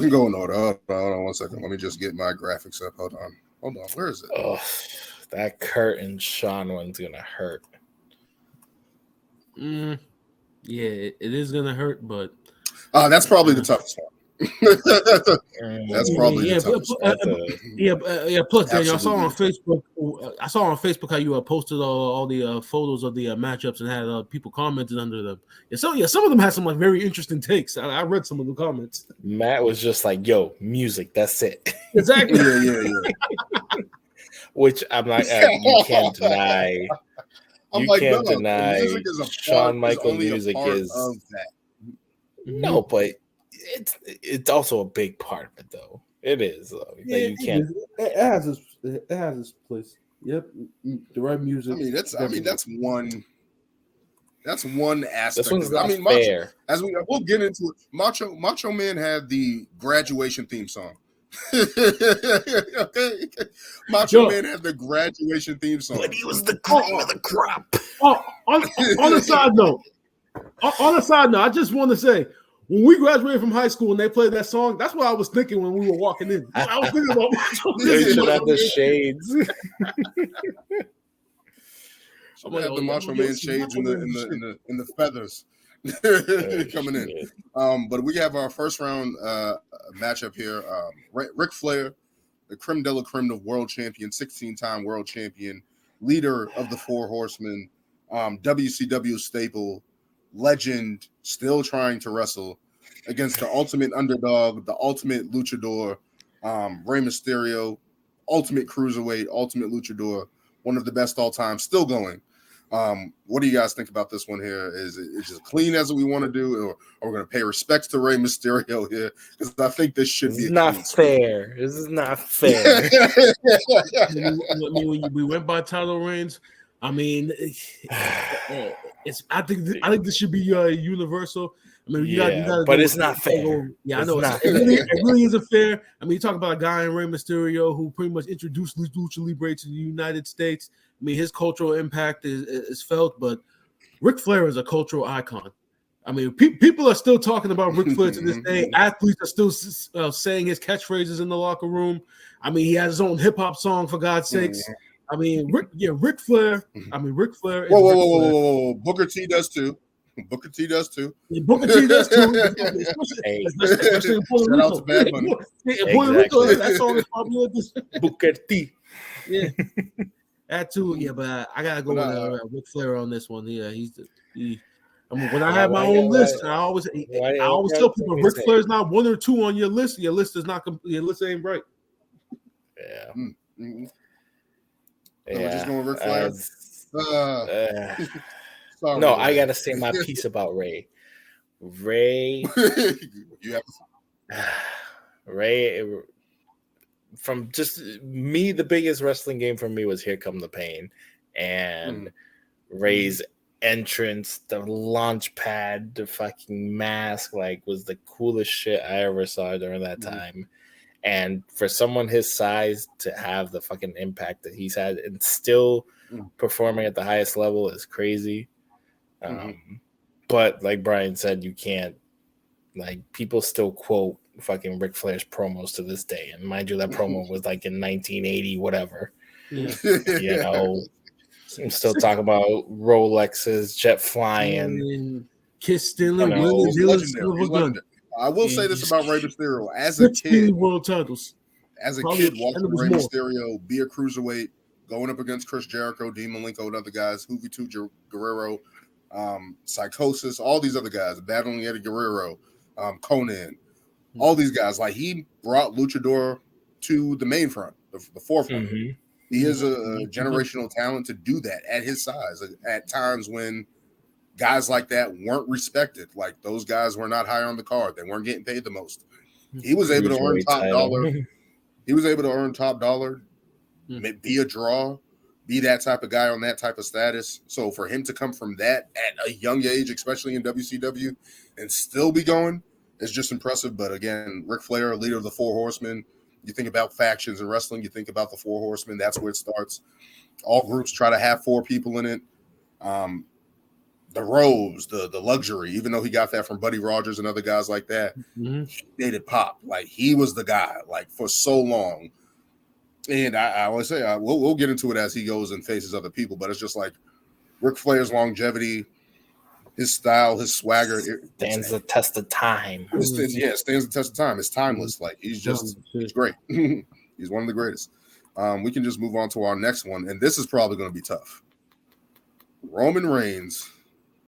can go in order. Hold on 1 second. Let me just get my graphics up. Hold on. Where is it? Oh, that Kurt and Sean one's gonna hurt. Yeah, it is gonna hurt, but that's probably the toughest one. That's probably the toughest one. Plus, Daniel, I saw on Facebook. I saw on Facebook how you posted all the photos of the matchups and had people commenting under them. Some of them had some like very interesting takes. I read some of the comments. Matt was just like, "Yo, music, that's it." Exactly. Yeah. Which I'm like, you can't deny. Can't deny Shawn Michaels music is of that. No, but it's also a big part of it, though. It is. You can't. It has its place. Yep, the right music. That's one. That's one aspect. This one's not fair. We'll get into it. Macho Man had the graduation theme song. Okay. Macho Man had the graduation theme song, but he was the cream of the crop. On a side note, I just want to say, when we graduated from high school and they played that song, that's what I was thinking when we were walking in. I was thinking about Macho Man. They should have the shades. Should have the Macho Man shades in the feathers coming in. But we have our first round matchup here. Ric Flair, the creme de la creme of world champion, 16-time world champion, leader of the Four Horsemen, WCW staple, legend, still trying to wrestle against the ultimate underdog, the ultimate luchador, Rey Mysterio, ultimate cruiserweight, ultimate luchador, one of the best all time, still going. What do you guys think about this one here? Is it just clean as we want to do, or are we going to pay respects to Rey Mysterio here? Because I think this should be not fair. This is not fair. When we went by title reigns, I mean, I think this should be universal. I mean, you got but it's not fair. Yeah, I know. It really isn't fair. I mean, you talk about a guy in Rey Mysterio who pretty much introduced Lucha Libre to the United States. I mean, his cultural impact is felt, but Ric Flair is a cultural icon. I mean, people are still talking about Ric Flair to this day. Athletes are still saying his catchphrases in the locker room. I mean, he has his own hip hop song, for God's sakes. I mean, Ric Flair. I mean, Ric Flair. Whoa. Booker T does too. Yeah, Booker T does too. Especially in Puerto Rico. Shout out to Bad Bunny. Puerto Rico, that song is popular. Booker T. Yeah. That too, yeah, but I gotta go with Ric Flair on this one. Yeah, I mean, when I have my own list, I always tell people Ric Flair's not one or two on your list. Your list is not. Your list ain't right. Yeah. Mm-hmm. We're just going Ric Flair. Sorry, no, I gotta say my piece about Ray. You have Ray. From just me, the biggest wrestling game for me was Here Come the Pain, and Ray's entrance, the launch pad, the fucking mask, like, was the coolest shit I ever saw during that time. And for someone his size to have the fucking impact that he's had and still performing at the highest level is crazy. But like Brian said, you can't, like, people still quote fucking Ric Flair's promos to this day, and mind you, that promo was like in 1980, whatever. You know, I'm still talking about Rolexes, jet flying, kiss stealing, legendary. I will say this about Rey Mysterio: as a kid, world titles. As a kid, watching Rey Mysterio be a cruiserweight, going up against Chris Jericho, Dean Malenko, and other guys, Juventud Guerrero, Psychosis, all these other guys, battling Eddie Guerrero, Conan. All these guys, like, he brought Luchador to the main front, the forefront. He is a generational talent to do that at his size. At times when guys like that weren't respected, like those guys were not high on the card, they weren't getting paid the most. He was able to earn top dollar. He was able to earn top dollar, be a draw, be that type of guy on that type of status. So for him to come from that at a young age, especially in WCW, and still be going, it's just impressive. But again, Ric Flair, leader of the Four Horsemen. You think about factions in wrestling, you think about the Four Horsemen. That's where it starts. All groups try to have four people in it. the robes, the luxury, even though he got that from Buddy Rogers and other guys like that, Mm-hmm. he made it pop. Like he was the guy, like for so long. And I always say we'll get into it as he goes and faces other people, but it's just like Ric Flair's longevity, his style, his swagger stands the test of time. Stands the test of time. It's timeless. Like he's great. He's one of the greatest. We can just move on to our next one, and this is probably going to be tough. Roman Reigns